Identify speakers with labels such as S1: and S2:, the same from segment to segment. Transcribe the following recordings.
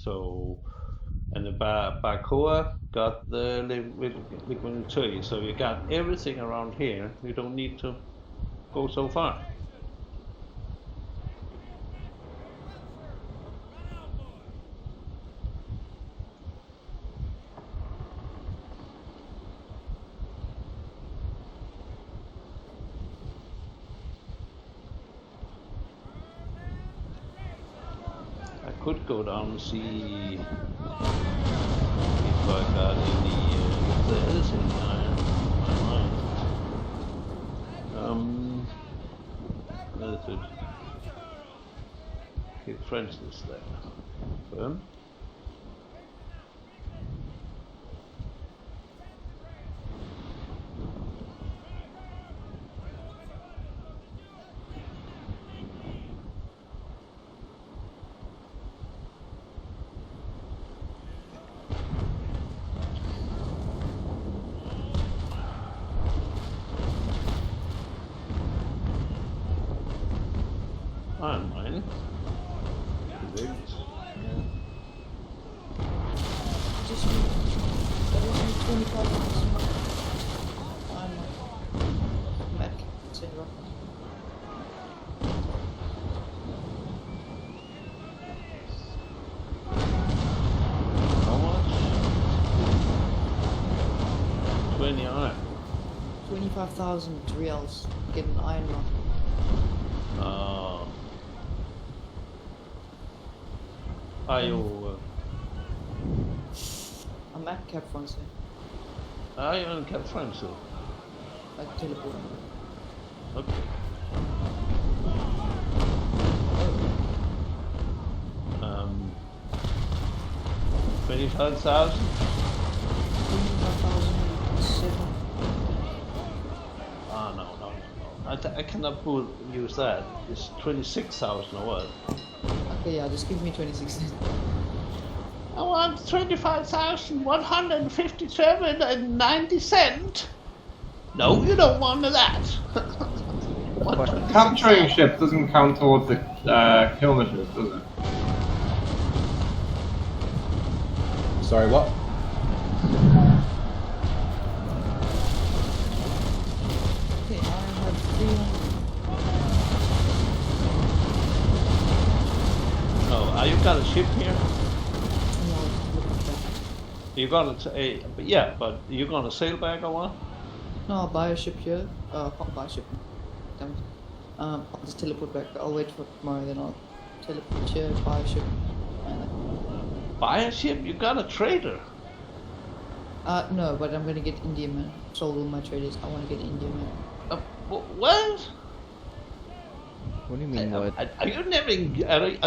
S1: So, and the Barcoa got the liquid, so you got everything around here. You don't need to go so far. I could go down and see if I got any, if there is any iron in my mind. Where's it? Okay, Francis there. Confirm. Iron mine. Rigged. Yeah.
S2: Just that was 25 minutes. I'm back. It's in rough.
S1: How much? 20 iron.
S2: 25,000 reals. Get an iron rod.
S1: Are you?
S2: I'm at Cap France.
S1: Are you in Cap France?
S2: I teleport.
S1: Okay. 25,000.
S2: 25,007.
S1: Ah, no. I cannot use that. It's 26,000 or what?
S2: Okay, yeah, just give me 26 then.
S1: I want 25,157.90 cents. No, you don't want that. What?
S3: Capturing ship doesn't count towards the kilometers, does it?
S4: Sorry, what?
S2: Okay, I have 300.
S1: Oh, you got a ship here?
S2: No, look at that.
S1: You got but you're gonna sail back or what?
S2: No, I'll buy a ship here. Can't buy a ship. Damn it. I'll just teleport back. I'll wait for tomorrow, then I'll teleport here, buy a ship.
S1: Buy a ship? You got a trader.
S2: No, but I'm gonna get India man. Sold all my traders. I want to get India man.
S1: What?
S5: What do you mean, what?
S1: Are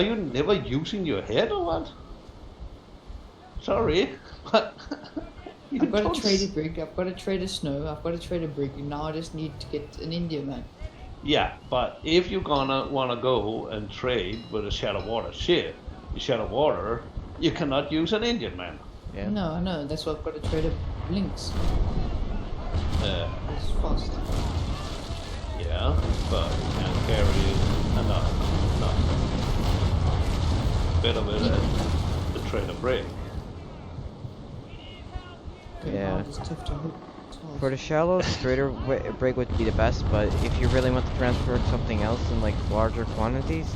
S1: you never using your head or what? Sorry.
S2: I've got a trader brig, I've got a trader snow, I've got a trader brig, now I just need to get an India man.
S1: Yeah, but if you're gonna wanna go and trade with a Shadow Water ship, Shadow Water, you cannot use an Indian man.
S5: Yeah.
S2: No, I know, that's why I've got a trader links. It's fast.
S1: Yeah, but you can't carry enough. Better with the trader brig.
S2: Okay,
S5: Yeah.
S2: I'll just have to hook.
S5: For the shallows, trader brig would be the best, but if you really want to transport something else in like larger quantities,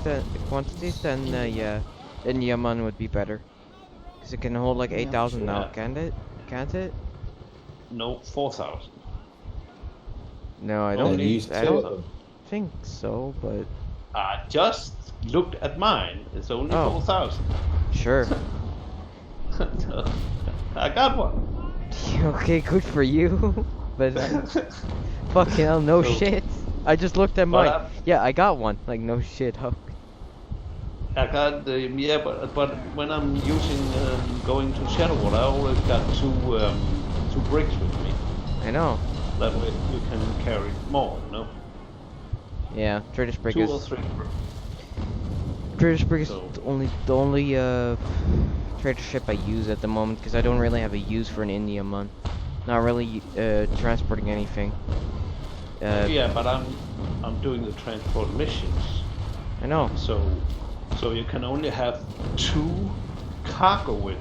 S5: then yeah, then Yaman would be better. Cause it can hold like 8,000 now,
S1: Yeah.
S5: can't it? Can't it?
S1: No, 4,000.
S5: No, I
S1: Only
S5: don't.
S4: used
S5: I
S4: two
S5: don't
S4: of them.
S5: think so, but
S1: I just looked at mine. It's only
S5: Oh.
S1: 4,000.
S5: sure.
S1: I got one.
S5: Okay, good for you. But fucking hell, no
S1: So-
S5: shit. I just looked at
S1: But
S5: mine. Yeah, I got one. Like no shit. How?
S1: I got but when I'm using going to Shadow Water, I always got two bricks with me.
S5: I know.
S1: That way you can carry more, you know.
S5: Yeah, trader's brig
S1: 2
S5: is.
S1: or 3 bricks.
S5: Trader's brig is
S1: So-
S5: the only trader ship I use at the moment because I don't really have a use for an India man. Not really transporting anything.
S1: Yeah, but I'm doing the transport missions,
S5: I know.
S1: so you can only have 2 cargo with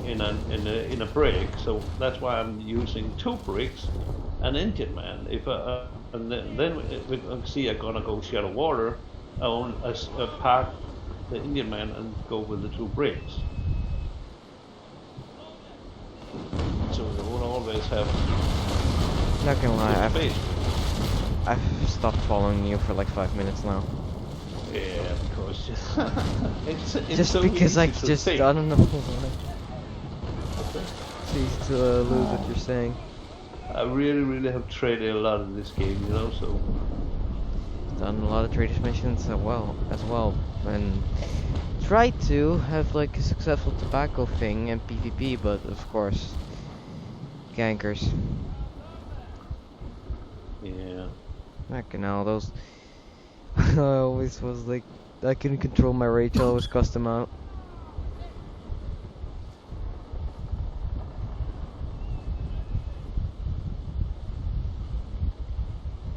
S1: you in a brig, so that's why I'm using 2 brigs, an engine man. If and then we see I'm gonna go shallow water, I park the engine man and go with the 2 brigs. So we won't always have
S5: Not gonna lie,
S1: space.
S5: I've stopped following you for like 5 minutes now.
S1: Yeah, because it's
S5: Just
S1: so
S5: because I
S1: easy to
S5: just,
S1: think.
S5: I don't know why. Cease to lose what you're saying.
S1: I really have traded a lot of this game, you know, so
S5: Done a lot of traders missions as well, and tried to have like a successful tobacco thing and PvP, but of course, gankers.
S1: yeah.
S5: Fucking hell, those. I always was like, I couldn't control my rage, I always cussed them out.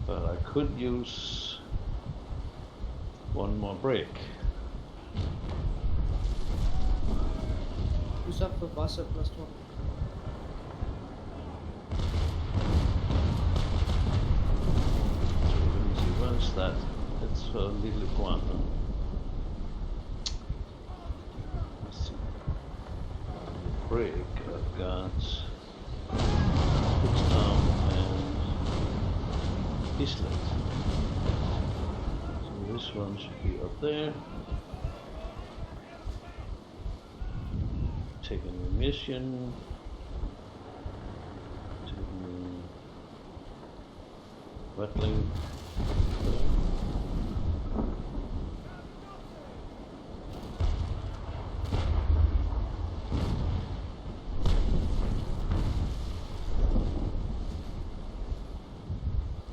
S1: But I could use one more break.
S2: Who's up for Vasa +1?
S1: So let me see, where's that? That's for Little Quantum. Let's see. Break, I've got Town and Islet. So this one should be up there. Taking a mission. Taking wetling.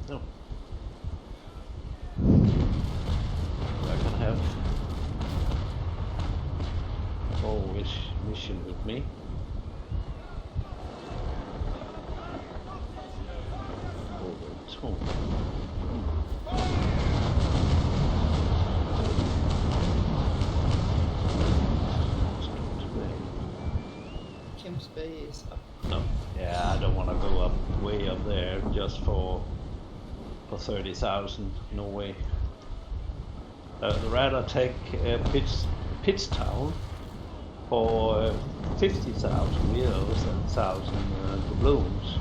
S1: No. I can have always mission with me. Over home.
S2: Kim's Bay is up.
S1: No, yeah, I don't want to go up way up there just for 30,000. No way. I'd rather take Pittstown for 50,000 euros and 1,000 doubloons.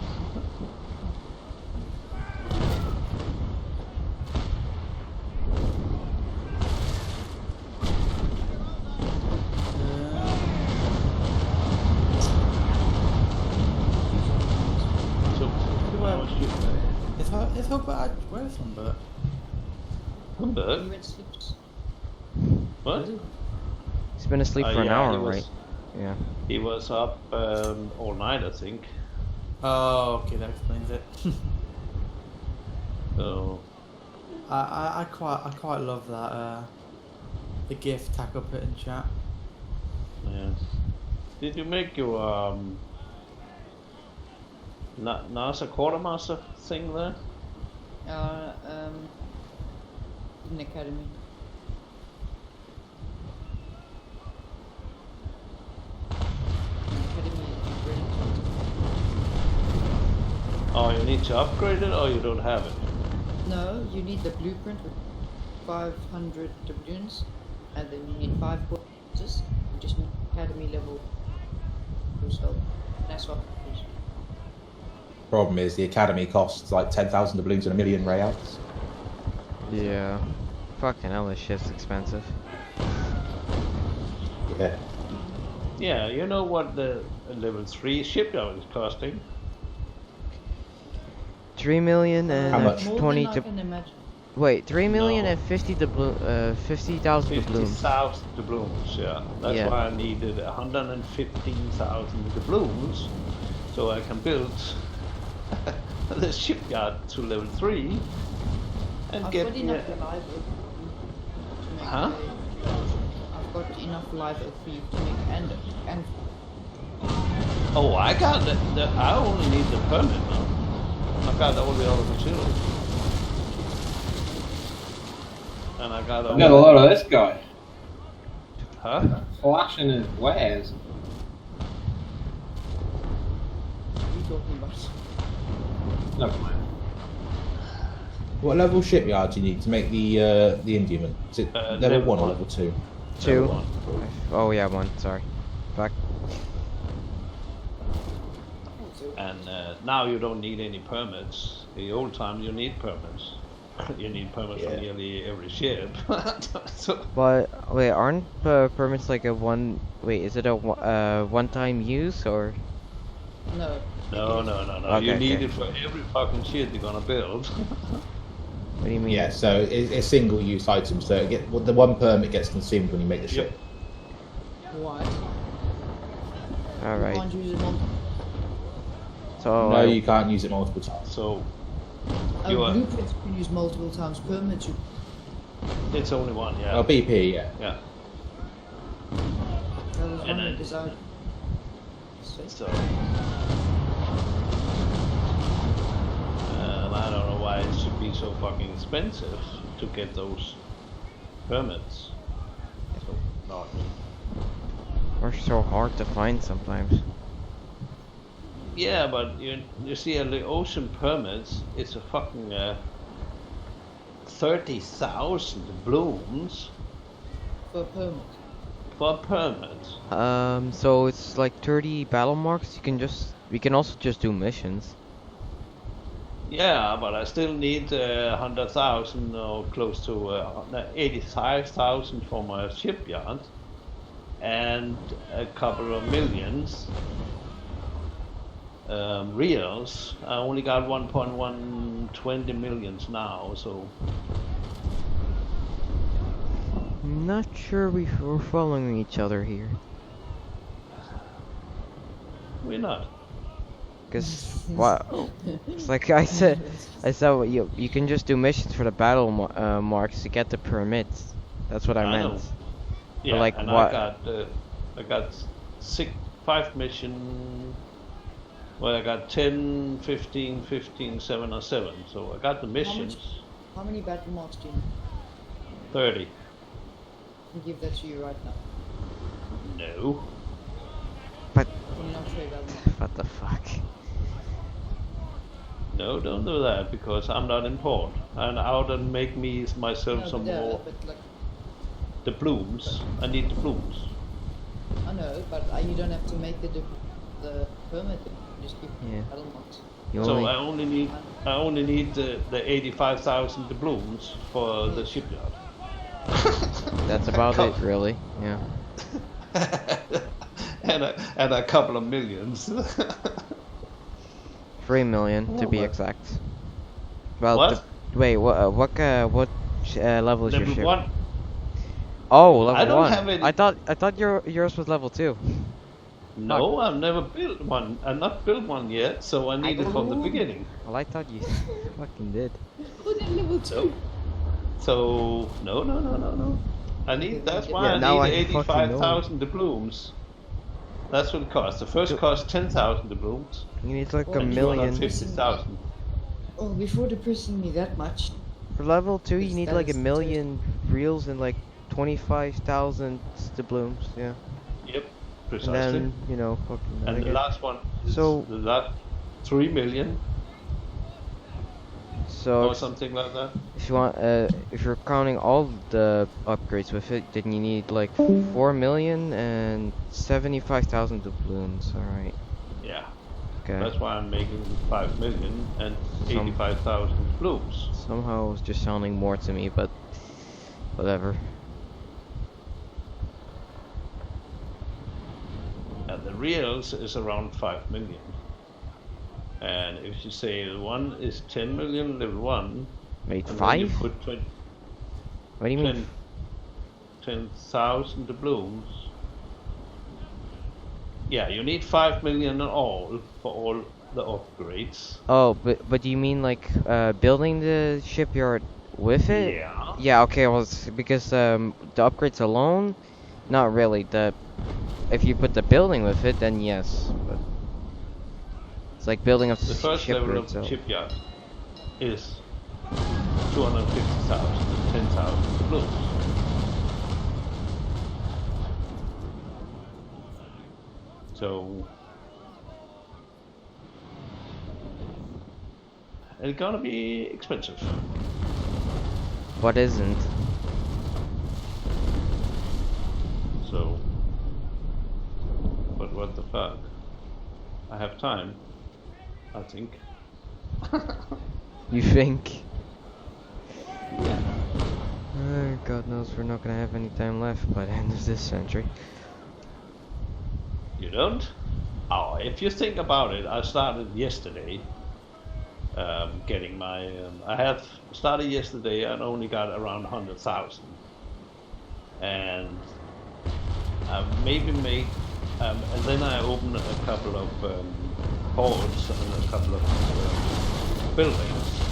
S1: So, how much you pay?
S4: If I bad, where's Humbert?
S1: Hamburg?
S2: You went sleeps.
S1: What?
S5: He's been asleep for an
S1: Yeah,
S5: hour,
S1: he was-
S5: right? Yeah.
S1: He was up all night, I think.
S4: Oh, okay, that explains it.
S1: So,
S4: I quite love that the gift Taco put in chat.
S1: yeah. Did you make your NASA quartermaster thing there?
S2: In academy. Academy is
S1: Oh, you need to upgrade it, or you don't have it?
S2: No, you need the blueprint with 500 doubloons, and then you need 5 courses. You just need academy level yourself. That's what it is.
S6: Problem is, the academy costs like 10,000 doubloons and 1 million reals.
S5: Yeah. Fucking hell, this shit's expensive.
S6: Yeah.
S1: Yeah, you know what the level 3 shipyard is costing?
S5: 3 million and
S6: How much?
S2: More
S5: 20
S2: than I can imagine.
S5: Wait, 3 million
S1: No.
S5: and 50,000 doubloons.
S1: 50,000 doubloons, yeah. That's
S5: Yeah.
S1: why I needed 115,000 doubloons, so I can build the shipyard to level 3 and
S2: I've
S1: get
S2: got
S1: me
S2: enough
S1: a-
S2: live oak to make
S1: Huh?
S2: I've got enough live oak for you to make and
S1: Oh, I got I only need the permit now. I got all the other materials. And I got all
S3: I got a lot of this guy.
S1: Huh?
S3: flashing his wares.
S2: What are you talking about?
S3: Never mind.
S6: What level shipyard do you need to make the Indiaman? Is it level
S1: level
S6: 1 or
S1: one.
S6: level 2?
S5: 2.
S1: Level one.
S5: Oh yeah, 1. Sorry. Fuck.
S1: And now you don't need any permits. The old time you need permits. You need permits for
S6: Yeah.
S1: nearly every ship. So,
S5: But wait, aren't permits like a one? Wait, is it a one-time use or?
S1: no.
S5: Okay,
S1: You need
S5: okay.
S1: it for every fucking shit you're gonna build.
S5: What do you mean?
S6: Yeah, so it's single-use items. So the one permit gets consumed when you make the ship.
S2: Why?
S5: All
S2: You
S5: right.
S2: can't use it multiple.
S5: So
S6: No, you can't use it multiple times.
S1: So you are,
S2: Blueprints you can use multiple times. Permits you.
S1: it's only one, yeah.
S6: Oh, BP, yeah.
S1: Yeah.
S2: That was
S1: And
S2: one
S1: then-
S2: design.
S1: So I don't know why it should be so fucking expensive to get those permits. So not.
S5: Or so hard to find sometimes.
S1: Yeah, but you see, the ocean permits, it's a fucking 30,000 blooms
S2: For a permit.
S1: for a permit.
S5: So it's like 30 battle marks. We can also just do missions.
S1: Yeah, but I still need 100,000 or close to 85,000 for my shipyard, and a couple of millions reals. I only got 1.120 millions now, so
S5: Not sure we're following each other here.
S1: we're not.
S5: Cause wow, it's like I said what you can just do missions for the battle marks to get the permits. That's what I meant.
S1: know. Yeah,
S5: like
S1: and
S5: what-
S1: I got 5 mission. Well, I got 10, 15, 15, 7 or 7. So I got the missions.
S2: How many battle marks do you need?
S1: 30.
S2: I can give that to you right now.
S1: No.
S5: But
S2: Can you not trade battle marks?
S5: what the fuck?
S1: No, don't do that because I'm not in port. And I ought to make myself
S2: No,
S1: some
S2: but,
S1: more
S2: but like,
S1: the blooms. I need the blooms.
S2: I know, but you don't have to make the permit. You just give
S5: Yeah.
S2: battle marks.
S5: You
S1: So
S5: only
S1: I only need the 85,000 blooms for the shipyard.
S5: that's about it really. Yeah.
S1: and a couple of millions.
S5: 3 million to be
S1: Oh,
S5: exact. Well,
S1: What?
S5: wait, what level is your
S1: Level
S5: ship?
S1: 1.
S5: Oh, level
S1: I don't
S5: 1.
S1: have any-
S5: I thought yours was level 2.
S1: No, I've never built one. I've not built one yet, so I need it from the beginning.
S5: Well, I thought you fucking did.
S2: Put in level 2.
S1: So no. That's why
S5: Yeah, now
S1: I
S5: I
S1: need
S5: fucking know.
S1: 85,000 doubloons. That's what it costs. The first cost 10,000 doubloons.
S5: You need like a
S2: And
S5: million.
S1: 250,000.
S2: Oh, before depressing me that much.
S5: For level 2, you
S2: Yes,
S5: need
S2: that
S5: like a
S2: is
S5: million reels and like 25,000 doubloons. Yeah.
S1: Yep,
S5: And
S1: precisely.
S5: then fucking.
S1: And the last one is
S5: So-
S1: the last 3 million
S5: So
S1: or something like that.
S5: if you want, if you're counting all the upgrades with it, then you need like 4 million and 75,000 doubloons. All right.
S1: Yeah.
S5: Okay.
S1: That's why I'm making 5 million and
S5: Some-
S1: 85,000 blooms.
S5: Somehow it's just sounding more to me, but whatever.
S1: And the reals is around 5 million. And if you say one is 10 million level 1,
S5: Wait,
S1: and then you
S5: 5?
S1: put 20,
S5: What do you mean?
S1: 10,000 doubloons. Yeah, you need 5 million in all for all the upgrades.
S5: Oh, but do you mean like building the shipyard with it?
S1: Yeah.
S5: Yeah. Okay. Well, it's because the upgrades alone, not really. If you put the building with it, then yes. But it's like building up
S1: The first level
S5: shipyard
S1: of
S5: itself.
S1: shipyard is 250,000 and 10,000 doubloons. So it's gonna be expensive.
S5: What isn't?
S1: So, but what the fuck? I have time, I think.
S5: You think?
S1: Yeah.
S5: God knows we're not gonna have any time left by the end of this century.
S1: You don't? Oh, if you think about it, I started yesterday. Getting my. I have started yesterday and only got around 100,000, and I maybe make. And then I opened a couple of ports and a couple of buildings.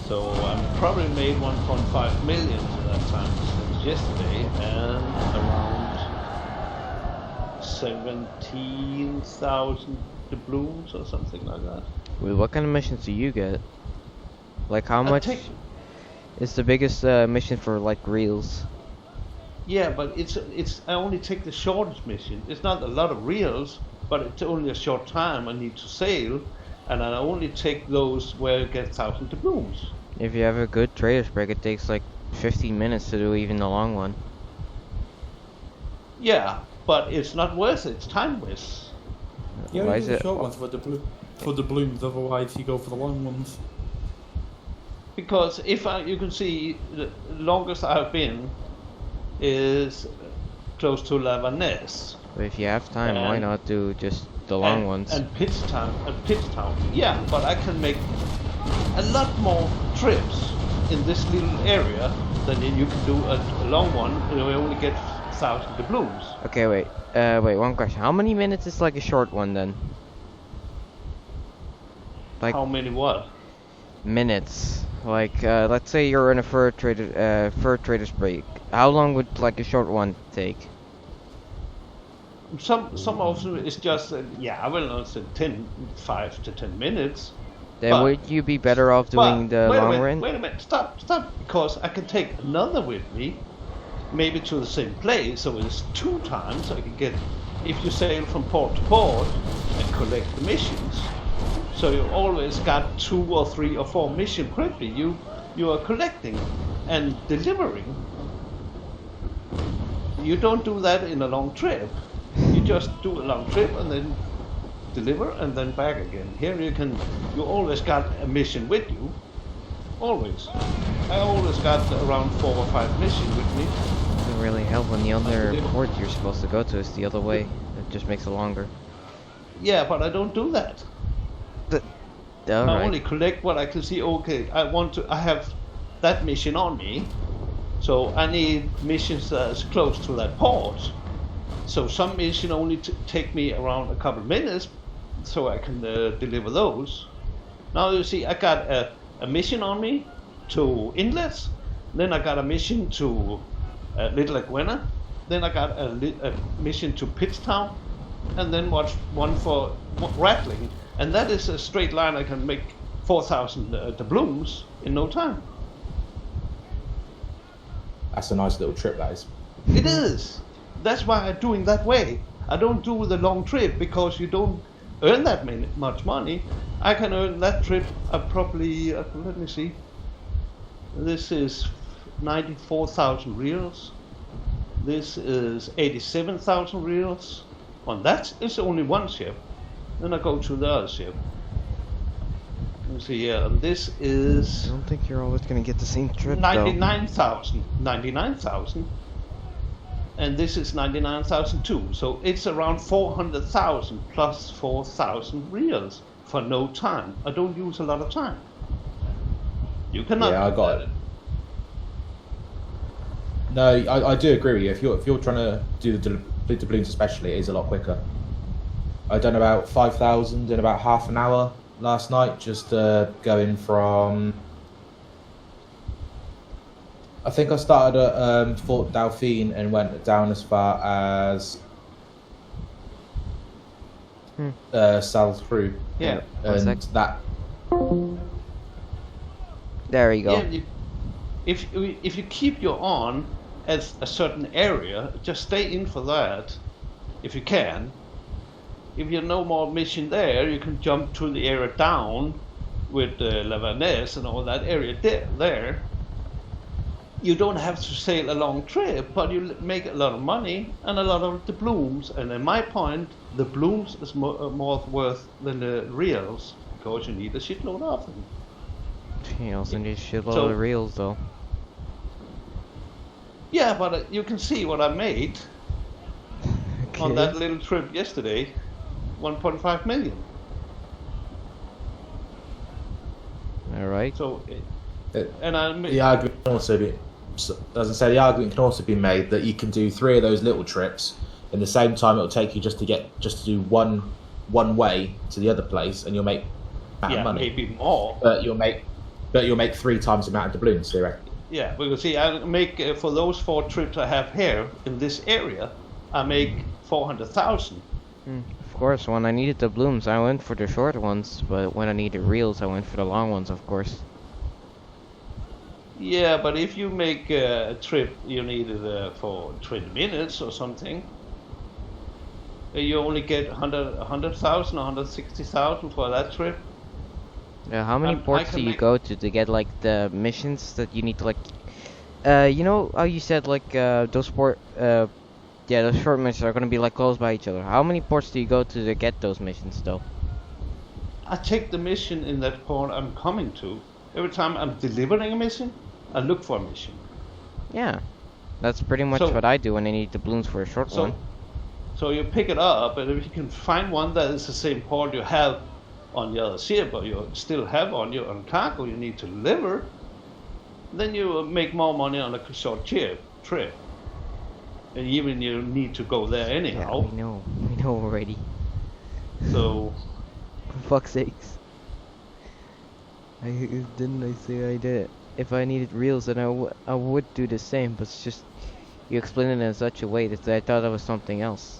S1: So I probably made 1.5 million in that time since yesterday, and around 17,000 doubloons or something like that.
S5: Wait, what kind of missions do you get? Like how
S1: I
S5: much
S1: take-
S5: is the biggest mission for like reels?
S1: Yeah, but it's I only take the shortest mission. It's not a lot of reels, but it's only a short time I need to sail, and I only take those where I get 1,000 doubloons.
S5: If you have a good trader's break, it takes like 15 minutes to do even the long one.
S1: Yeah, but it's not worth it. It's time waste.
S4: You
S5: Why
S4: only
S5: is
S4: do the
S5: it?
S4: short ones for the balloons, otherwise you go for the long ones.
S1: Because you can see the longest I've been is close to Lavanese.
S5: But if you have time, why
S1: And-
S5: not do just the long ones?
S1: And Pittstown. Yeah, but I can make a lot more trips in this little area than you can do a long one. You know, you only get 1,000 doubloons.
S5: Okay, wait. Wait, one question. How many minutes is like a short one then? Like
S1: How many what?
S5: minutes. Like, let's say you're in a fur trader's break. How long would like a short one take?
S1: Some of them is just I will not say 5 to 10 minutes.
S5: Then
S1: But-
S5: would you be better off doing the
S1: wait a
S5: long
S1: minute,
S5: run?
S1: Wait a minute, stop, because I can take another with me, maybe to the same place, so it's 2 times. I can get, if you sail from port to port and collect the missions, so you always got 2 or 3 or 4 missions quickly. You are collecting and delivering. You don't do that in a long trip. You just do a long trip and then deliver and then back again. Here you always got a mission with you. Always. I always got around 4 or 5 missions with me.
S5: Doesn't really help when the other
S1: deliver.
S5: port you're supposed to go to is the other way. It just makes it longer.
S1: Yeah, but I don't do that. I
S5: Alright.
S1: only collect what I can see. Okay, I have that mission on me, so I need missions that's close to that port. So some mission only take me around a couple of minutes, so I can deliver those. Now you see, I got a mission on me to inlets, then I got a mission to Little Aguena, then I got a mission to Pittstown, and then one for Rattling, and that is a straight line. I can make 4,000 doubloons in no time.
S6: That's a nice little trip, that is.
S1: It is. That's why I'm doing that way. I don't do the long trip because you don't earn that much money. I can earn that trip probably, let me see. This is 94,000 reals. This is 87,000 reals. On that is only one ship. Then I go to the other ship. Let me see here. And this
S5: I
S1: is
S5: don't think you're always gonna get the same trip though.
S1: 99,000. And this is 99,000 too. So it's around 400,000 plus 4,000 reals for no time. I don't use a lot of time. You cannot.
S6: Yeah, I
S1: do
S6: got
S1: that.
S6: it. No, I do agree with you. If you're trying to do the doubloons especially, it is a lot quicker. I done about 5,000 in about half an hour last night, just going from. I think I started at Fort Dauphine and went down as far as Salcrew.
S1: Yeah.
S6: And that.
S5: There you go.
S1: Yeah, if you keep your on at a certain area, just stay in for that, if you can, if you no more mission there, you can jump to the area down with Lavanese and all that area there. You don't have to sail a long trip, but you make a lot of money and a lot of the blooms. And in my point, the blooms is more worth than the reals because you need a shitload of them.
S5: You also need a shitload
S1: So-
S5: of reels, though.
S1: Yeah, but you can see what I made on
S5: Okay.
S1: that little trip yesterday, 1.5 million.
S5: All right.
S1: So,
S6: It-
S1: and I
S6: The argument can also be, as I say, the argument can also be made that you can do 3 of those little trips in the same time it'll take you just to do one way to the other place, and you'll make that
S1: yeah,
S6: money.
S1: maybe more.
S6: But you'll make 3 times the amount of doubloons theoretically.
S1: Yeah, because see, I make for those 4 trips I have here in this area, I make 400,000.
S5: Of course, when I needed the blooms, I went for the short ones, but when I needed reels, I went for the long ones, of course.
S1: Yeah, but if you make a trip you need it for 20 minutes or something, you only get 100,000 or 160,000 for that trip.
S5: Yeah, how many
S1: I
S5: ports
S1: can
S5: do you
S1: make-
S5: go to get like the missions that you need to like? You know how you said like those those short missions are gonna be like close by each other. How many ports do you go to get those missions though?
S1: I take the mission in that port I'm coming to. Every time I'm delivering a mission, I look for a mission.
S5: Yeah, that's pretty much
S1: So-
S5: what I do when I need the balloons for a short
S1: So,
S5: one.
S1: so you pick it up, and if you can find one that is the same port you have on the other ship, or you still have on your own cargo you need to deliver, then you make more money on a short trip. And even you need to go there
S5: Yeah,
S1: anyhow.
S5: we know already.
S1: So
S5: For fuck's sakes. Didn't I say I did it? If I needed reels, then I would do the same, but it's just you explain it in such a way that I thought that was something else.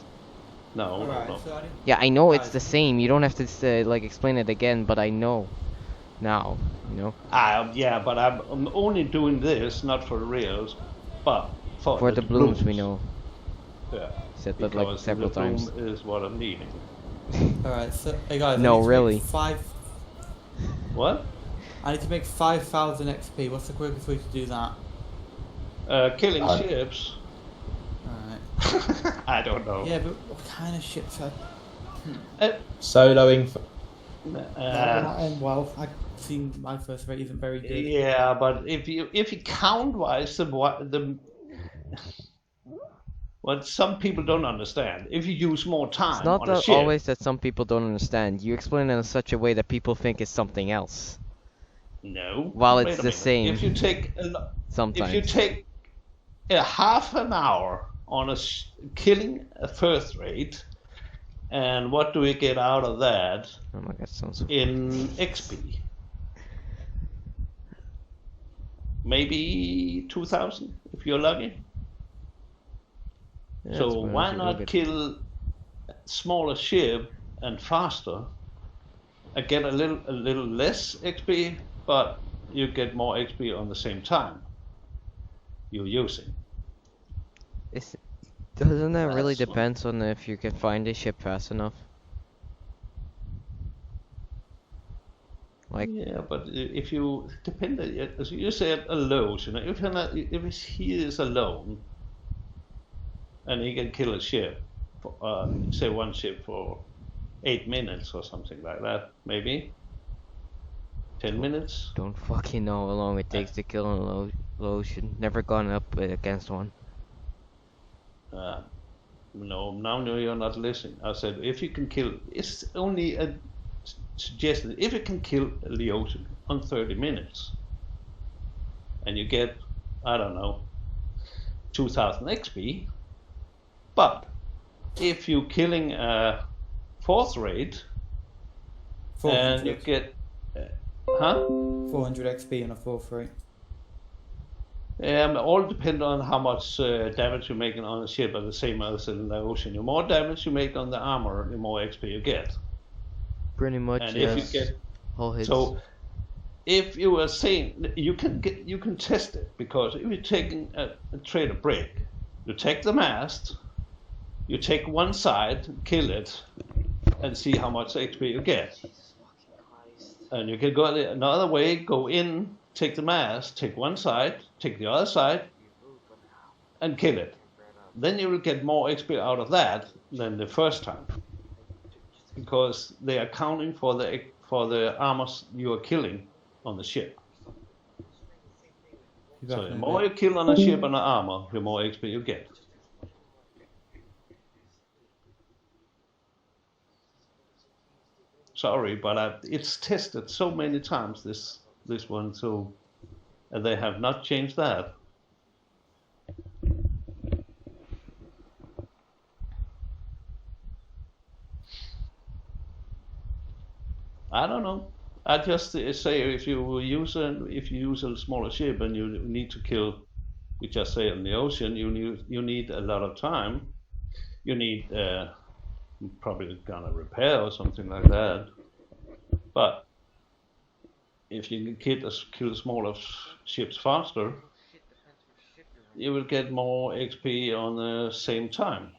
S1: no,
S4: Alright,
S1: no.
S4: so I didn't-
S5: Yeah, I know it's
S4: Guys.
S5: the same. You don't have to say, like explain it again, but I know now. You know,
S1: Yeah, but I'm only doing this not for reals, but
S5: for the blooms, we know.
S1: Yeah,
S5: Said that like
S1: because
S5: several
S1: the bloom
S5: times.
S1: is what I'm needing.
S4: Alright, so hey guys,
S5: No,
S4: I need to
S5: really.
S4: Make
S1: What?
S4: I need to make 5,000 XP. What's the quickest way to do that?
S1: Killing
S6: Uh,
S1: ships.
S4: Alright.
S1: I don't know.
S4: Yeah, but what kind of ships are?
S6: Soloing.
S4: Well, I've seen my first rate isn't very good.
S1: Yeah, but if you count wise the what some people don't understand, if you use more time
S5: It's not
S1: on a
S5: that
S1: ship,
S5: always that some people don't understand. You explain it in such a way that people think it's something else.
S1: no.
S5: While
S1: Wait
S5: it's
S1: a
S5: the
S1: minute.
S5: same.
S1: If you take
S5: Sometimes.
S1: if you take a half an hour on killing a first rate, and what do we get out of that
S5: Oh my god, sounds so
S1: in XP? Maybe 2,000 if you're lucky.
S5: Yeah,
S1: So
S5: it's when
S1: why
S5: you
S1: not
S5: look at-
S1: kill smaller ship and faster? I get a little less XP, but you get more XP on the same time you're using.
S5: Doesn't that really
S1: That's one.
S5: depends on if you can find a ship fast enough? Like,
S1: Yeah, but if you depend, as you said, alone. You know, if he is alone, and he can kill a ship, for, say one ship for 8 minutes or something like that, maybe 10 minutes.
S5: don't fucking know how long it takes to kill an ocean. Never gone up against one.
S1: No, now you're not listening. I said if you can kill, it's only a suggestion. If you can kill the ocean on 30 minutes, and you get, I don't know, 2,000 XP. But if you're killing a fourth rate, and you
S4: 400,
S1: get, huh?
S4: 400 XP on a 4-3.
S1: All depend on how much damage you're making on the ship, are the same as in the ocean. The more damage you make on the armor, the more XP you get.
S5: Pretty much,
S1: And
S5: yes.
S1: if you get,
S5: All hits.
S1: so if you were saying you can test it, because if you're taking a trader brig, you take the mast, you take one side, kill it, and see how much XP you get. And you can go another way, go in, take the mast, take one side, take the other side, and kill it. Then you will get more XP out of that than the first time, because they are counting for the armors you are killing on the ship. So the more you kill on a ship and an armor, the more XP you get. Sorry, but it's tested so many times this one, so and they have not changed that. I don't know. I just say if you use a smaller ship and you need to kill, we just say in the ocean, you need a lot of time. You need probably gonna repair or something like that. But if you can kill smaller ships faster, you will get more XP on the same time.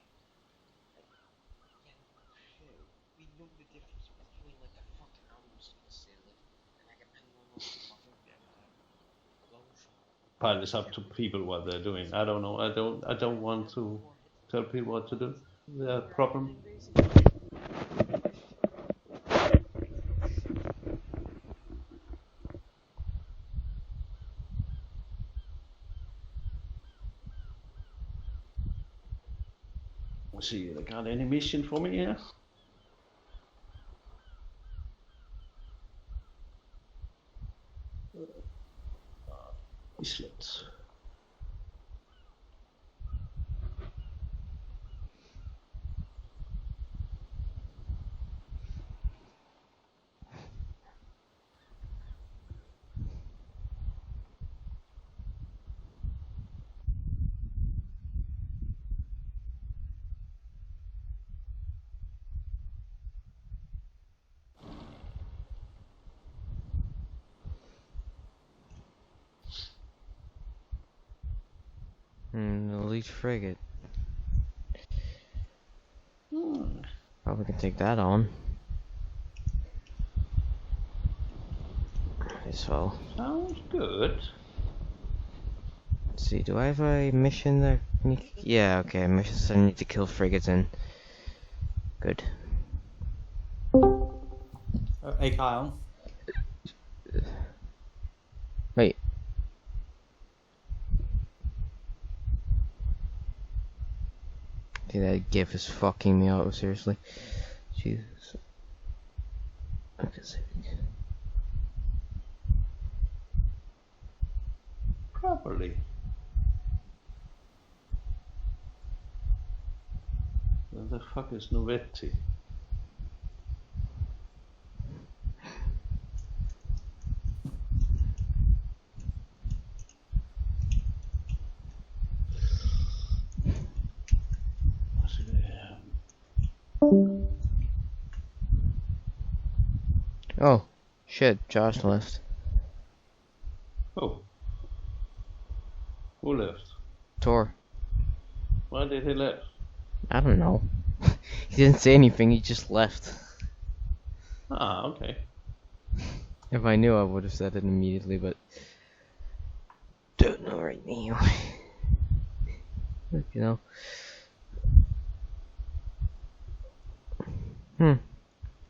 S1: But it's up to people what they're doing. I don't know. I don't want to tell people what to do. Their problem. Let's see, they got any mission for me here? Islets.
S5: Elite frigate. Probably can take that on. So.
S1: Sounds good.
S5: Let's see, do I have a mission that... Yeah, okay, missions I need to kill frigates in. Good.
S4: Hey, Kyle.
S5: Wait. Dude, that GIF is fucking me out, seriously. Jesus. Okay,
S1: Properly. Where the fuck is Novetti?
S5: Oh, shit, Josh left.
S1: Oh. Who left?
S5: Tor.
S1: Why did he left?
S5: I don't know. He didn't say anything, he just left.
S1: Ah, okay.
S5: If I knew, I would have said it immediately, but... Don't know right now. You know.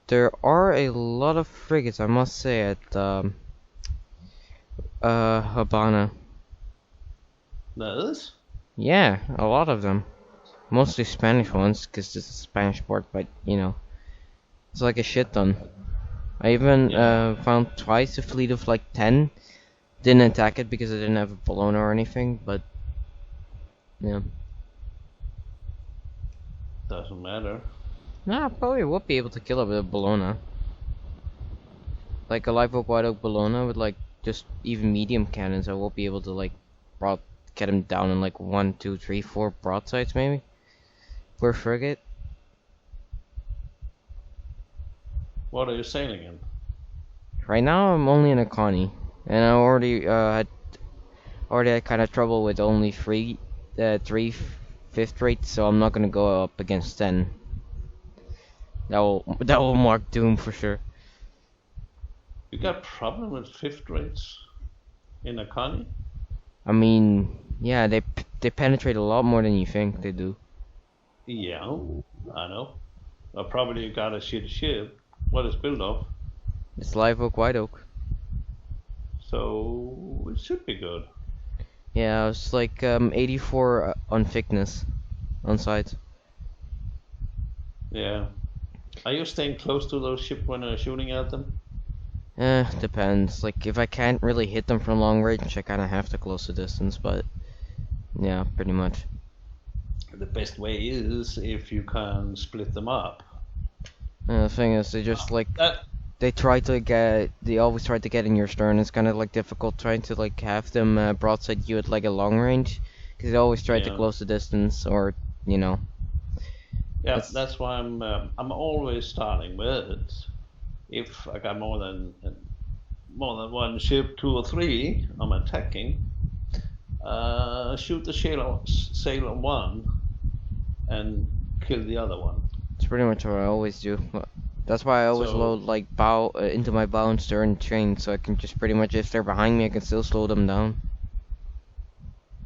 S5: There are a lot of frigates, I must say, at Habana.
S1: There is?
S5: Yeah, a lot of them. Mostly Spanish ones, because it's a Spanish port, but, you know. It's like a shit ton. I even found twice a fleet of like 10. Didn't attack it because I didn't have a Bologna or anything, but... Yeah.
S1: Doesn't matter.
S5: Nah, I probably would be able to kill it with a Bologna. Like a live oak, white oak Bologna with like just even medium cannons, I won't be able to like get him down in like 1, 2, 3, 4 broadsides maybe per frigate.
S1: What are you sailing in?
S5: Right now I'm only in a Connie, and I already had kind of trouble with only 3 fifth rates, so I'm not gonna go up against 10. That will mark doom for sure.
S1: You got problem with fifth rates in a Connie?
S5: I mean, yeah, they penetrate a lot more than you think they do.
S1: Yeah, I know. Probably you got a shitty ship. What is built of?
S5: It's live oak, white oak.
S1: So it should be good.
S5: Yeah, it's like 84 on thickness on sides.
S1: Yeah. Are you staying close to those ships when you're shooting at them?
S5: Depends. Like if I can't really hit them from long range, I kind of have to close the distance. But yeah, pretty much.
S1: The best way is if you can split them up.
S5: The thing is, they just like
S1: That
S5: they always try to get in your stern. It's kind of like difficult trying to like have them broadside you at like a long range, because they always try to
S1: Yeah.
S5: close the distance, or you know.
S1: Yeah,
S5: That's-
S1: that's why I'm always starting with if I got more than one ship, two or three I'm attacking. Shoot the sailor one and kill the other one.
S5: It's pretty much what I always do. That's why I always
S1: So-
S5: load like bow into my bow and stern chain, so I can just pretty much, if they're behind me, I can still slow them down.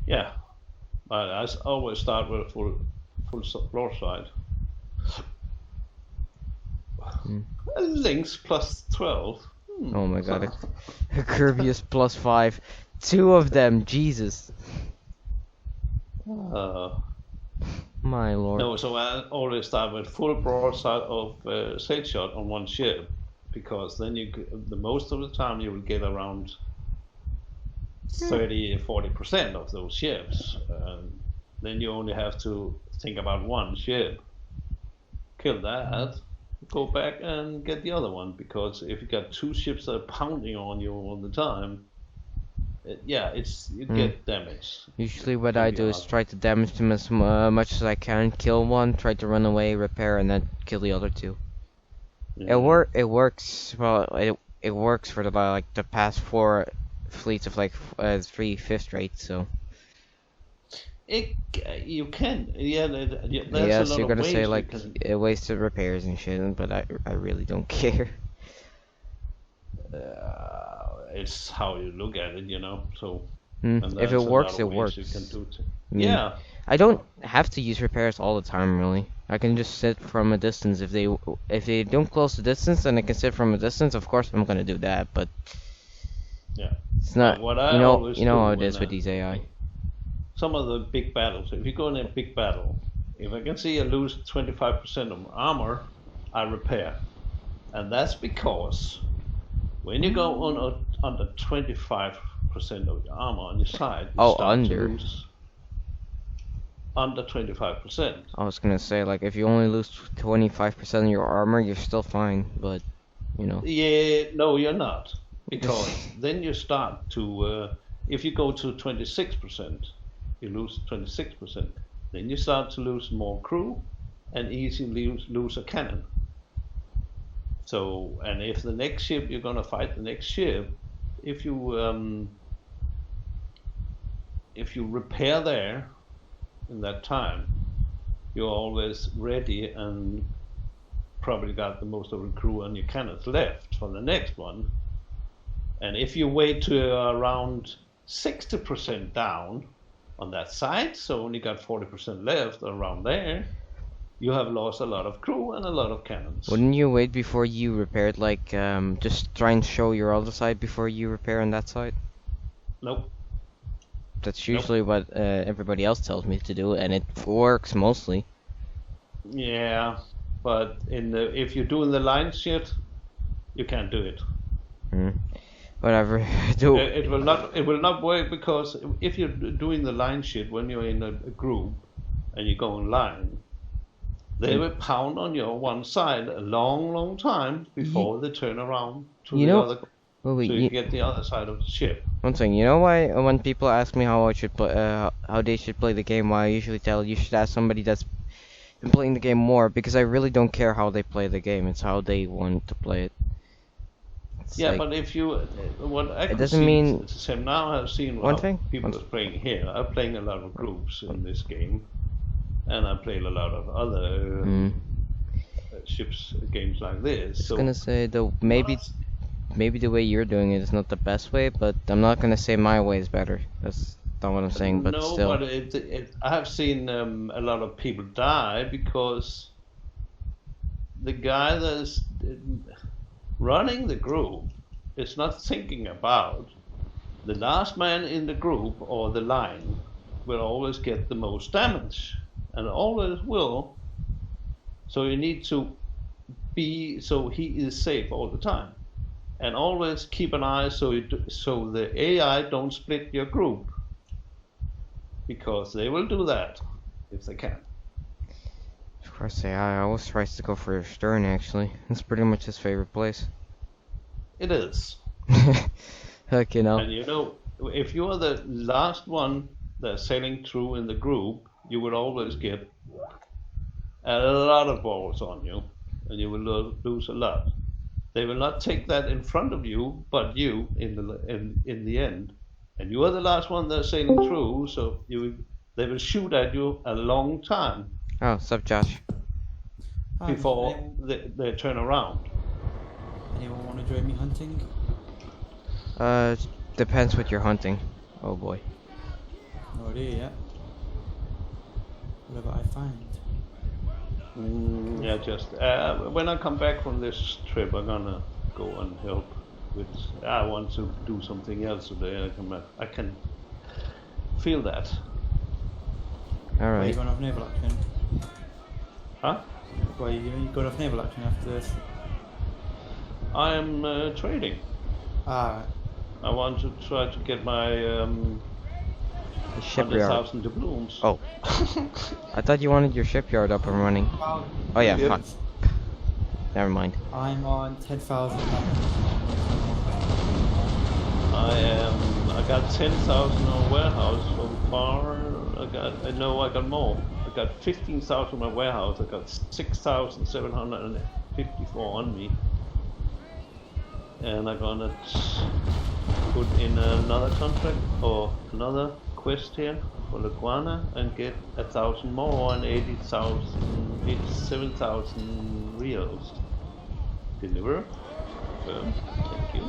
S1: Yeah, but always start with a full broadside. Links plus 12.
S5: Oh my god, a Kirby's plus 5. Two of them, Jesus. My lord.
S1: No, so I always start with full broadside of sail shot on one ship, because then the most of the time you will get around 30-40% of those ships. Then you only have to think about one ship, kill that, go back and get the other one, because if you got two ships that are pounding on you all the time, you get damage.
S5: Usually what
S1: Can
S5: I
S1: be
S5: do is
S1: hard.
S5: try to damage them as much as I can, kill one, try to run away, repair, and then kill the other two.
S1: Yeah.
S5: It works, well, it works for the past 4 fleets of like 3 fifth rates, so.
S1: You can, that's
S5: Yes,
S1: a lot
S5: you're
S1: of
S5: gonna
S1: ways
S5: say
S1: you
S5: like
S1: can-
S5: wasted repairs and shit, but I really don't care.
S1: it's how you look at it, So
S5: Hmm.
S1: and
S5: If
S1: there's
S5: it
S1: a
S5: works,
S1: lot
S5: it
S1: of ways
S5: works.
S1: you can do it.
S5: mean,
S1: Yeah,
S5: I don't have to use repairs all the time, really. I can just sit from a distance. If they don't close the distance, and I can sit from a distance, of course I'm gonna do that. But
S1: yeah.
S5: it's not.
S1: What I
S5: You know
S1: always
S5: how
S1: do
S5: it is
S1: when
S5: with these AI.
S1: some of the big battles. If you go in a big battle, if I can see I lose 25% of armor, I repair, and that's because when you go on under 25% of your armor on your side, you
S5: Oh,
S1: start
S5: under.
S1: to lose under 25%.
S5: I was gonna say like if you only lose 25% of your armor, you're still fine. But you know.
S1: Yeah, no, you're not, because then you start to if you go to 26%, you lose 26%. Then you start to lose more crew, and easily lose a cannon. So, and if the next ship you're gonna fight the next ship, if you repair there in that time, you're always ready and probably got the most of the crew and your cannons left for the next one. And if you wait to around 60% down on that side, so only got 40% left around there, you have lost a lot of crew and a lot of cannons.
S5: Wouldn't you wait before you repaired? Like just try and show your other side before you repair on that side.
S1: Nope.
S5: That's usually what everybody else tells me to do, and it works mostly.
S1: Yeah, but if you're doing the line shit, you can't do it.
S5: Whatever. Do.
S1: It will not work, because if you're doing the line shit when you're in a group and you go in line, they will pound on your one side a long time before they turn around to
S5: You
S1: the
S5: know-
S1: other,
S5: Wait,
S1: so you get the other side of the ship.
S5: one thing. You know why when people ask me how I should play, how they should play the game, why I usually tell you should ask somebody that's been playing the game more, because I really don't care how they play the game. It's how they want to play it. It's
S1: Yeah,
S5: like-
S1: but if you, what I could
S5: doesn't
S1: see,
S5: mean-
S1: it's the same now. I've seen
S5: One
S1: how
S5: thing?
S1: people are playing here. I'm playing a lot of groups in this game, and I played a lot of other ships games like this.
S5: I was
S1: So
S5: gonna say though, maybe the way you're doing it is not the best way, but I'm not gonna say my way is better. That's not what I'm saying, but
S1: no,
S5: still.
S1: but I have seen a lot of people die because the guy that's running the group is not thinking about the last man in the group or the line will always get the most damage, and always will. So you need to be so he is safe all the time, and always keep an eye so the AI don't split your group, because they will do that if they can.
S5: Of course, I always tries to go for Stern. Actually, it's pretty much his favorite place.
S1: It is.
S5: Heck, you know.
S1: And if you are the last one that's sailing through in the group, you will always get a lot of balls on you, and you will lose a lot. They will not take that in front of you, but you in the end, and you are the last one that's sailing through, so they will shoot at you a long time
S5: Oh, sup, Josh?
S1: before they turn around.
S4: Anyone want to join me hunting?
S5: Depends what you're hunting. Oh boy.
S4: No idea yet. Whatever I find.
S1: Yeah, just when I come back from this trip, I'm gonna go and help with. I want to do something else today. I can feel that.
S5: All
S4: Where are you
S5: right.
S4: going off naval action?
S1: Huh?
S4: Where are you going off naval action after this?
S1: I am trading.
S4: Ah,
S1: I want to try to get my
S5: The shipyard.
S1: 100,000 doubloons.
S5: Oh. I thought you wanted your shipyard up and running.
S4: well,
S5: Oh yeah,
S1: Yeah.
S5: fuck. Never mind.
S4: I'm on 10,000.
S1: I got 10,000 on warehouse so far. I got more. I got 15,000 on my warehouse. I got 6,754 on me. And I'm gonna put in another contract or another quest here for Laguana and get 1,000 more and 87,000 reals. Deliver. Confirm. Thank you.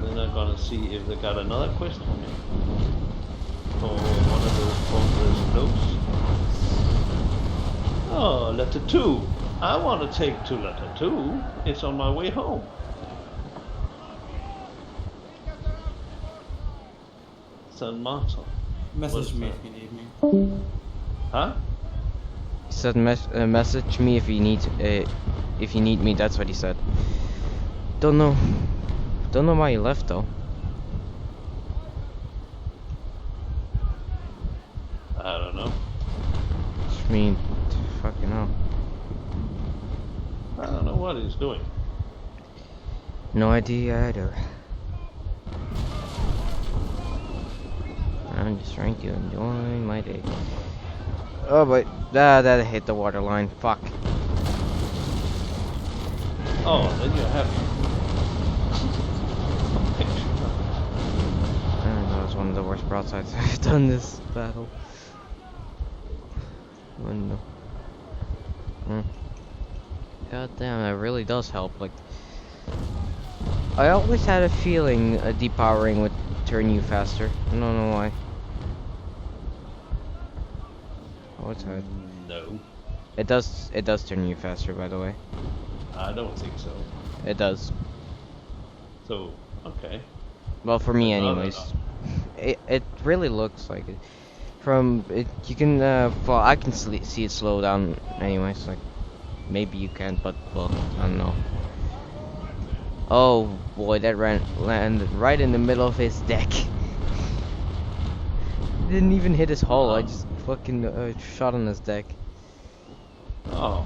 S1: Then I'm gonna see if they got another quest for me. For one of those floats. Oh, letter 2. I want to take to letter 2. It's on my way home. San Martin.
S4: Message me
S1: that?
S4: if you need me.
S1: Huh?
S5: He said message me if you need me. That's what he said. Don't know why he left though.
S1: I don't know.
S5: I mean, fucking hell.
S1: I don't know what he's doing.
S5: No idea either. I'm just trying to enjoy my day. Oh wait, that hit the water line. Fuck.
S1: Oh, then you have.
S5: That was one of the worst broadsides I've done this battle. Oh no. God damn, that really does help. Like, I always had a feeling depowering would turn you faster. I don't know why. Oh, it's hard.
S1: No,
S5: It does turn you faster, by the way.
S1: I don't think so.
S5: It does.
S1: So, okay.
S5: Well, for me,
S1: I don't
S5: anyways.
S1: know.
S5: It really looks like it. From it, you can well, I can see it slow down. Anyways, like maybe you can, but well, I don't know. Oh boy, that landed right in the middle of his deck. Didn't even hit his hull. I just fucking shot on his deck.
S1: Oh,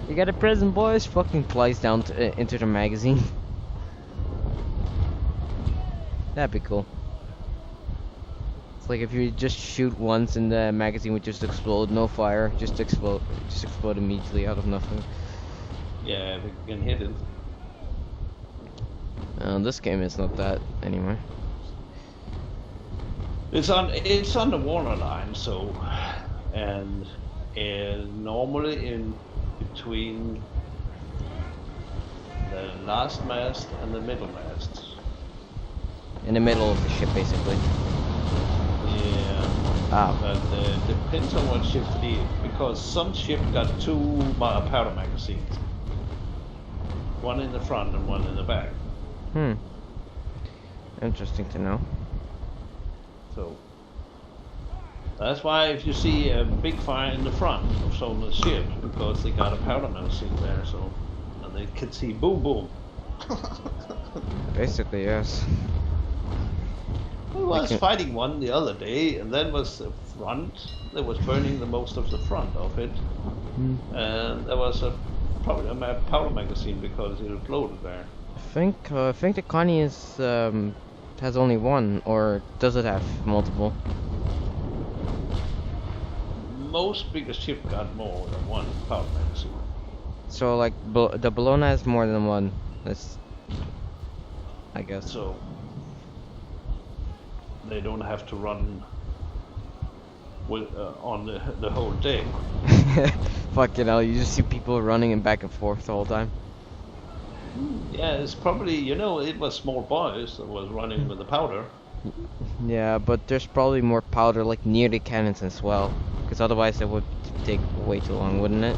S5: You got a present, boys. Fucking flies down into the magazine. That'd be cool. It's like if you just shoot once and the magazine would just explode, no fire, just explode immediately out of nothing.
S1: yeah, if you can hit it.
S5: This game is not that anymore.
S1: It's on the water line, so, and Normally in between the last mast and the middle mast.
S5: In the middle of the ship, basically.
S1: Yeah.
S5: Ah.
S1: But depends on what ship it is, because some ship got two powder magazines. One in the front and one in the back.
S5: Interesting to know.
S1: So that's why if you see a big fire in the front of some of the ships, because they got a powder magazine there, so and they can see boom boom.
S5: Basically, yes.
S1: I was fighting one the other day, and that was the front. That was burning the most of the front of it, and there was probably a powder magazine because it exploded there.
S5: I think the Connie is has only one, or does it have multiple?
S1: Most bigger ship got more than one powder magazine.
S5: So like the Bologna has more than one. That's, I guess.
S1: So they don't have to run with on the whole day.
S5: Fucking hell, you just see people running and back and forth the whole time.
S1: Yeah, it's probably, it was small boys that was running with the powder.
S5: Yeah, but there's probably more powder like near the cannons as well, because otherwise it would take way too long, wouldn't it?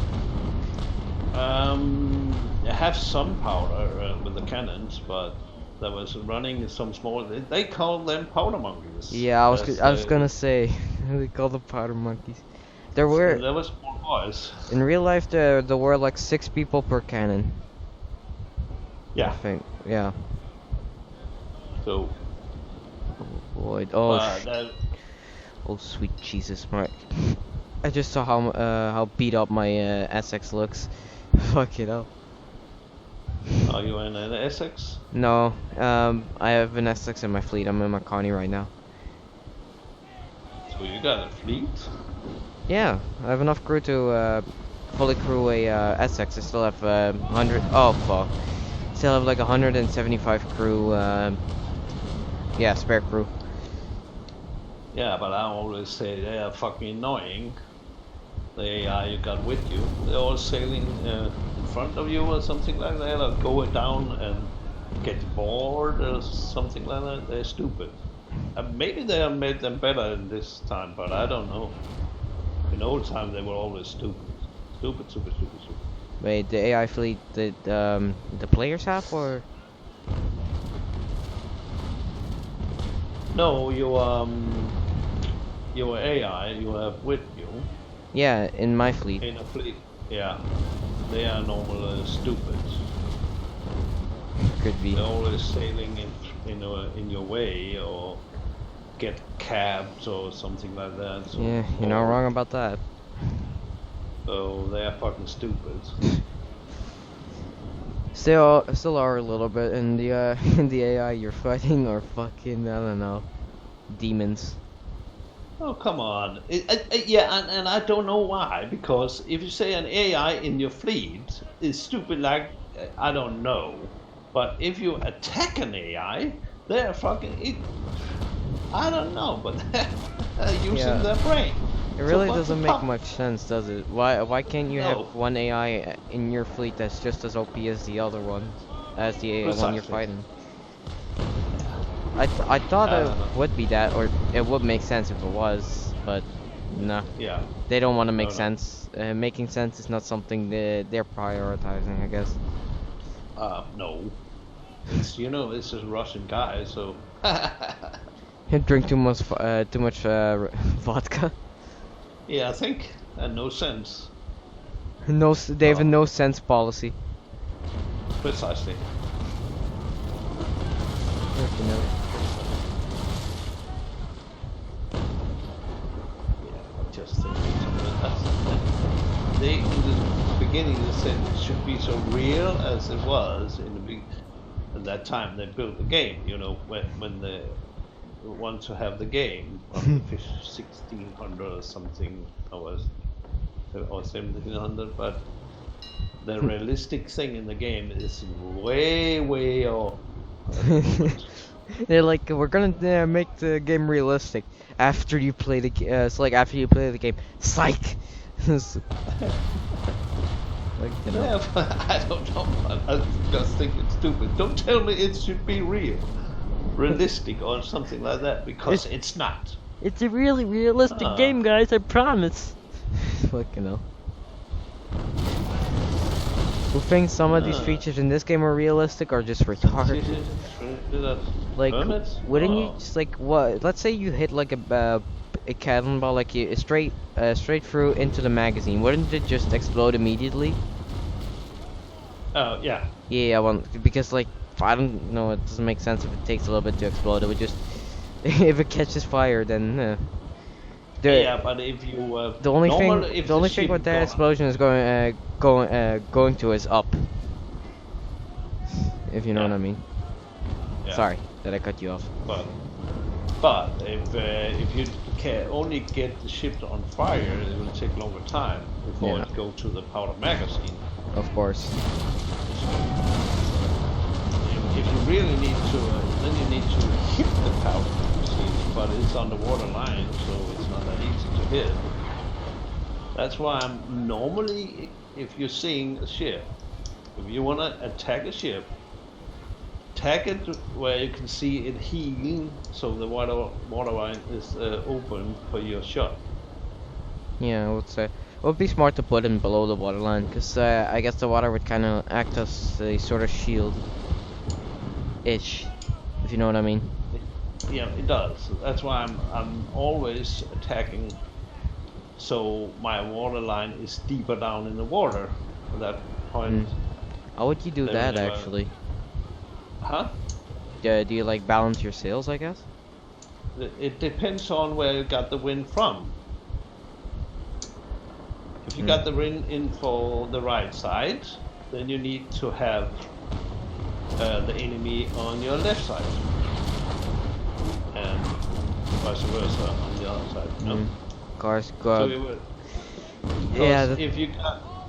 S1: They have some powder with the cannons, but there was running some small. They call them powder monkeys.
S5: Yeah, I was gonna say they call them powder monkeys. There were
S1: small boys.
S5: in real life there were like 6 people per cannon. I
S1: Yeah.
S5: think. Yeah.
S1: So.
S5: Oh boy. Oh sweet Jesus, Mark. I just saw how beat up my Essex looks. Fuck it up.
S1: Are you in an Essex?
S5: No, I have an Essex in my fleet. I'm in my Connie right now.
S1: So you got a fleet?
S5: Yeah, I have enough crew to fully crew a Essex. I still have 100. Oh fuck. Still have like 175 crew. Yeah, spare crew.
S1: Yeah, but I always say they are fucking annoying. The AI you got with you, they're all sailing in front of you or something like that, or go down and get bored or something like that. They're stupid. Maybe they have made them better in this time, but I don't know. In old time, they were always stupid. Stupid.
S5: Wait, the AI fleet that the players have, or?
S1: No, your AI you have with you.
S5: Yeah, in my fleet.
S1: In a fleet, yeah. They are normally stupid.
S5: Could be.
S1: They're always sailing in your way, or get cabs or something like that. So,
S5: Yeah, you're not wrong about that.
S1: So they are fucking stupid.
S5: Still are a little bit in the in the AI you're fighting, or fucking I don't know, demons.
S1: Oh, come on. Yeah, and I don't know why, because if you say an AI in your fleet is stupid, like, I don't know. But if you attack an AI, they're fucking, I don't know, but they're using their brain.
S5: It really
S1: So what
S5: doesn't
S1: the
S5: make
S1: fuck?
S5: much sense, does it? Why can't you
S1: No.
S5: have one AI in your fleet that's just as OP as the other one, as the AI one you're
S1: Precisely.
S5: fighting? I thought it would be that, or it would make sense if it was, but no.
S1: Yeah.
S5: They don't want to make
S1: No.
S5: sense. Making sense is not something they're prioritizing, I guess.
S1: No. It's, it's a Russian guy, so.
S5: Drink too much vodka.
S1: Yeah, I think. And no sense.
S5: They have a no sense policy.
S1: Precisely. Just think they in the beginning they said it should be so real as it was in the at that time they built the game. When they want to have the game on the 1600 or something, or 1700, but the realistic thing in the game is way off.
S5: They're like, we're gonna make the game realistic after you play the. It's like after you play the game. Psych. Like, you know.
S1: Yeah, but I don't know. I just think it's stupid. Don't tell me it should be realistic, or something like that, because it's not.
S5: It's a really realistic
S1: Ah.
S5: game, guys, I promise. Fucking hell. Who thinks some of these features in this game are realistic or just retarded? Like, wouldn't you just like what? Let's say you hit like a cannonball, like you straight through into the magazine. Wouldn't it just explode immediately?
S1: Oh yeah.
S5: Yeah, I want because like I don't know. It doesn't make sense if it takes a little bit to explode. It would just if it catches fire, then.
S1: Yeah, but if you
S5: The only
S1: if
S5: thing
S1: ship
S5: with that
S1: gone-
S5: explosion is going to is up. If you know what I mean.
S1: Yeah.
S5: Sorry that I cut you off.
S1: But if you can only get the ship on fire, it will take longer time before
S5: Yeah.
S1: it go to the powder magazine.
S5: Of course.
S1: If you really need to, then you need to hit the powder magazine, but it's on the water line, so it's not that easy to hit. That's why I'm normally, if you're seeing a ship, if you want to attack a ship, attack it where you can see it healing, so the water line is open for your shot.
S5: Yeah, I would say it would be smart to put him below the waterline, because I guess the water would kind of act as a sort of shield. Ish, if you know what I mean.
S1: Yeah, it does. That's why I'm always attacking, so my water line is deeper down in the water. At that point,
S5: How would you do
S1: There
S5: that
S1: we go.
S5: actually?
S1: huh?
S5: Do you like balance your sails, I guess?
S1: It depends on where you got the wind from. If you got the wind in for the right side, then you need to have the enemy on your left side, and vice versa on the other side. You know?
S5: Cars
S1: So
S5: go.
S1: you would,
S5: Yeah.
S1: because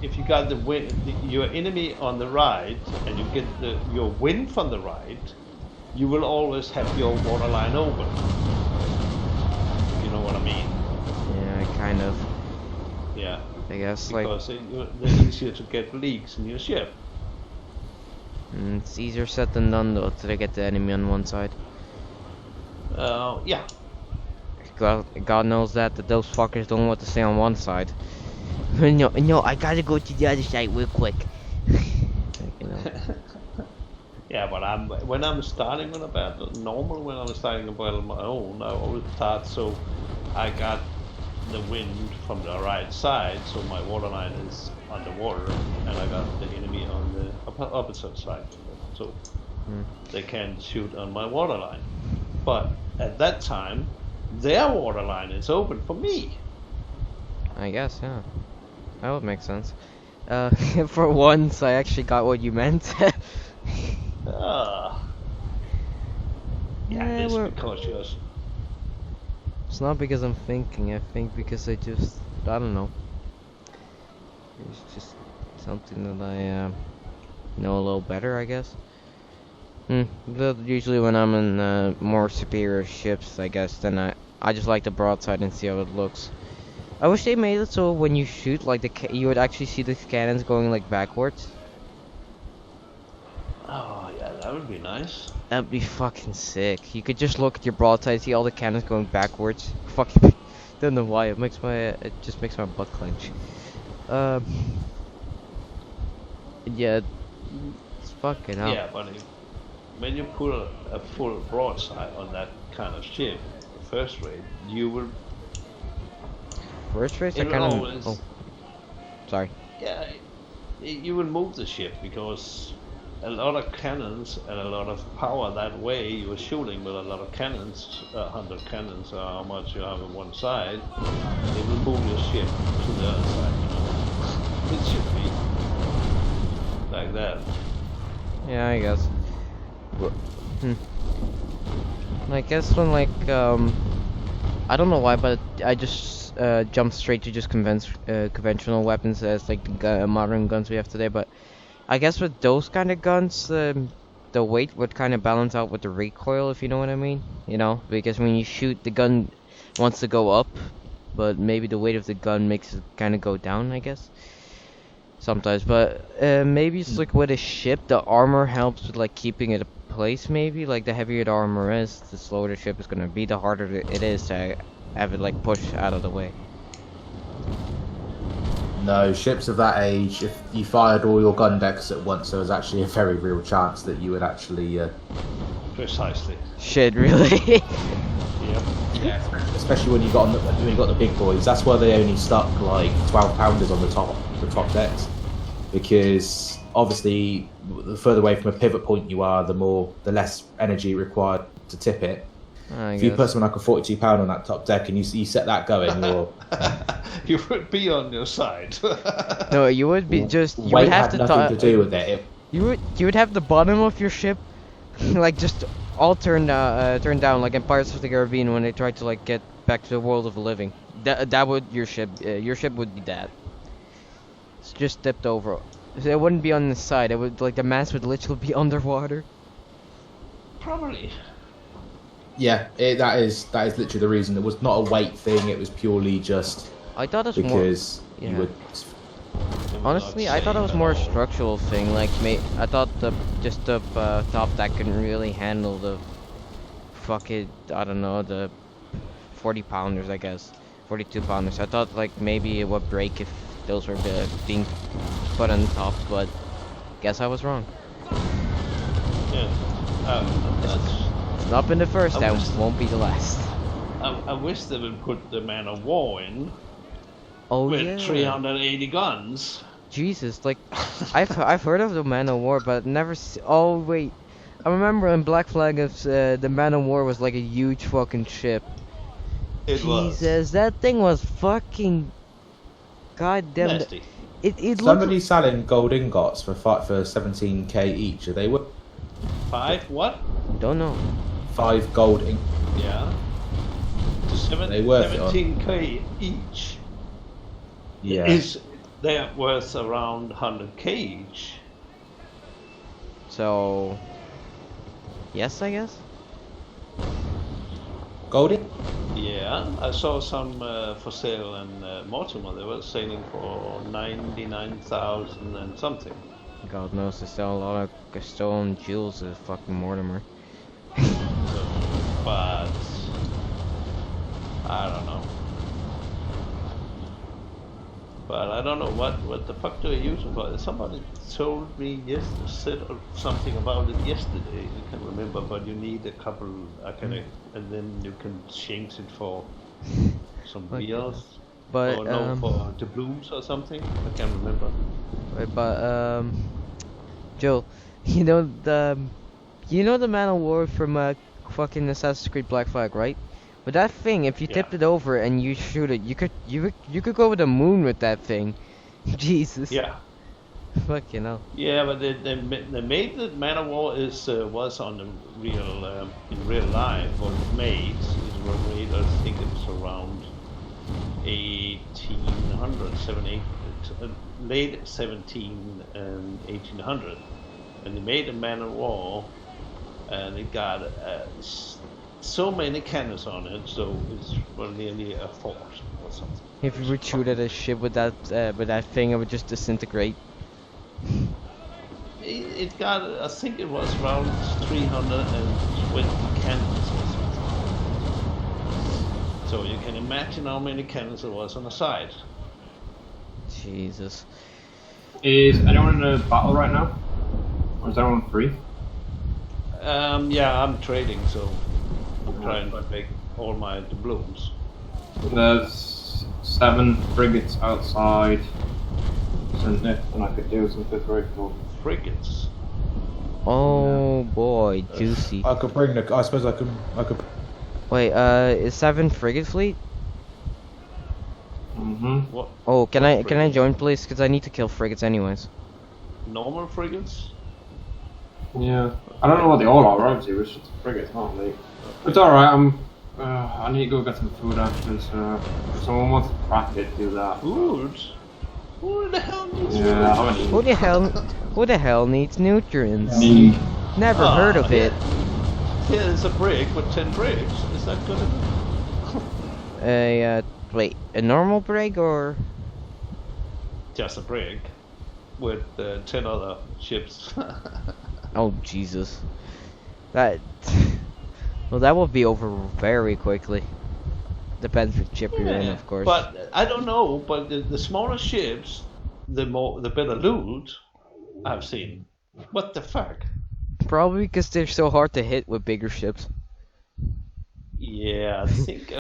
S1: if you got the wind, your enemy on the right, and you get your wind from the right, you will always have your water line open. If you know what I mean?
S5: Yeah, kind of.
S1: Yeah.
S5: I guess like
S1: Because it's easier to get leaks in your ship.
S5: it's easier said than done though to get the enemy on one side.
S1: Yeah.
S5: God knows that those fuckers don't want to stay on one side. No, I gotta go to the other side real quick. You know.
S1: Yeah, but when I'm starting on a battle, normally when I'm starting a battle on my own, I always start so I got the wind from the right side, so my water line is underwater, and I got the enemy on the opposite side, so they can shoot on my water line. But at that time, their water line is open for me.
S5: I guess, yeah. That would make sense. For once, I actually got what you meant.
S1: Ah. Yeah,
S5: Yeah,
S1: it's
S5: well-
S1: because you're.
S5: It's not because I'm thinking, I think because I don't know. It's just something that I know a little better, I guess. But usually when I'm in more superior ships, I guess, then I just like the broadside and see how it looks. I wish they made it so when you shoot, like you would actually see the cannons going like backwards.
S1: Oh yeah, that would be nice.
S5: That'd be fucking sick. You could just look at your broadside, see all the cannons going backwards. Fucking, don't know why. It just makes my butt clench. Yeah, it's fucking up.
S1: Yeah, but when you put a full broadside on that kind of ship, first rate, you will.
S5: First race, I
S1: It will
S5: kind of.
S1: always.
S5: Oh, sorry.
S1: Yeah, you will move the ship because a lot of cannons and a lot of power that way. You are shooting with a lot of cannons, 100 cannons, or how much you have on one side. It will move your ship to the other side. You know? It should be like that.
S5: Yeah, I guess. I guess when I don't know why, but I just jumped straight to just conventional weapons as like the modern guns we have today. But I guess with those kind of guns, the weight would kind of balance out with the recoil, if you know what I mean. You know, because when you shoot, the gun wants to go up, but maybe the weight of the gun makes it kind of go down, I guess. Sometimes, but maybe it's like with a ship, the armor helps with like keeping it in place. Maybe like the heavier the armor is, the slower the ship is gonna be, the harder it is to have it like push out of the way.
S6: No, ships of that age, if you fired all your gun decks at once, there was actually a very real chance that you would actually.
S1: Precisely.
S5: Shit, really?
S1: Yep.
S6: Yeah, especially when you got when you got the big boys. That's why they only stuck like 12-pounders on the top decks, because obviously the further away from a pivot point you are, the less energy required to tip it. If you put something like a 42-pound on that top deck and you set that going,
S1: you would be on your side.
S5: No, you would be just. You
S6: weight
S5: would have
S6: had
S5: to
S6: nothing to do with it.
S5: You would have the bottom of your ship, like just all turned down, like in Pirates of the Caribbean when they tried to like get back to the world of the living. That would your ship would be that. It's just tipped over. It wouldn't be on the side. It would like the mast would literally be underwater.
S1: Probably.
S6: Yeah, that is literally the reason. It was not a weight thing. It was purely just
S5: I thought it was
S6: because
S5: more.
S6: you would.
S5: Honestly, I thought it was more a structural thing. Like, I thought the top deck couldn't really handle the fucking, I don't know, the 40-pounders, I guess, 42-pounders. I thought like maybe it would break if those were being put on top, but guess I was wrong.
S1: Yeah.
S5: It's not been the first, and won't be the last.
S1: I wish they would put the Man of War in.
S5: Oh
S1: with
S5: yeah.
S1: 380 guns.
S5: Jesus, like I've heard of the Man of War, but never. Oh wait, I remember in Black Flag, the Man of War was like a huge fucking ship.
S1: It was.
S5: Jesus, that thing was fucking. Goddamn.
S1: Nasty.
S5: It
S6: Somebody's selling gold ingots for 17k each. Are they worth?
S1: 5 what?
S5: Don't know.
S6: 5 gold ink.
S1: Yeah.
S6: They worth it on.
S1: 17k each.
S6: Yeah.
S1: They're worth around 100k each.
S5: So. Yes, I guess.
S6: Gold ink?
S1: Yeah, I saw some for sale in Mortimer. They were selling for 99,000 and something.
S5: God knows they sell a lot of stolen jewels at fucking Mortimer.
S1: But I don't know. But I don't know what the fuck do I use it for. Somebody told me said something about it yesterday. I can't remember, but you need a couple, and then you can change it for some wheels.
S5: But
S1: or no, for the blues or something. I can't remember.
S5: But Joe, you know the Man of War from fucking Assassin's Creed Black Flag, right? But that thing, if you tipped it over and you shoot it, you could go over the moon with that thing. Jesus.
S1: Yeah.
S5: Fucking hell.
S1: Yeah, but they made the Man of War was on the real in real life. What it made I think it was around 1800, late 17 and 1800, and they made a Man of War, and it got so many cannons on it, so it's nearly a fort or something.
S5: If you would shoot at a ship with that thing, it would just disintegrate.
S1: It got, I think it was around 320 cannons or something. So you can imagine how many cannons there was on the side.
S5: Jesus.
S3: Is anyone in a battle right now? Or is everyone free?
S1: Yeah, I'm trading, so I'm trying to make all my doubloons.
S3: There's 7 frigates outside. And I could do some 5th rifle.
S1: Frigates.
S5: Oh boy, juicy.
S6: I could bring I suppose I could.
S5: Wait, is 7 frigate fleet?
S1: What?
S5: Oh, can I join, please? Because I need to kill frigates anyways.
S1: Normal frigates?
S3: Yeah. I don't know what they all are, obviously, it's just frigates, aren't they? It's alright, I need to go get some food actually, so if someone wants to crack it, do that.
S1: Food? Who the hell needs
S3: Yeah, I haven't eaten.
S5: Who the hell needs nutrients?
S3: Me.
S5: Never heard of it.
S1: Here's a brick with 10 bricks. Is that good enough?
S5: Wait, a normal brig or?
S1: Just a brig with 10 other ships.
S5: Oh Jesus, that. Well, that will be over very quickly. Depends which ship you're in,
S1: Yeah,
S5: of course.
S1: but I don't know. But the smaller ships, the better loot I've seen. What the fuck?
S5: Probably because they're so hard to hit with bigger ships.
S1: Yeah, I think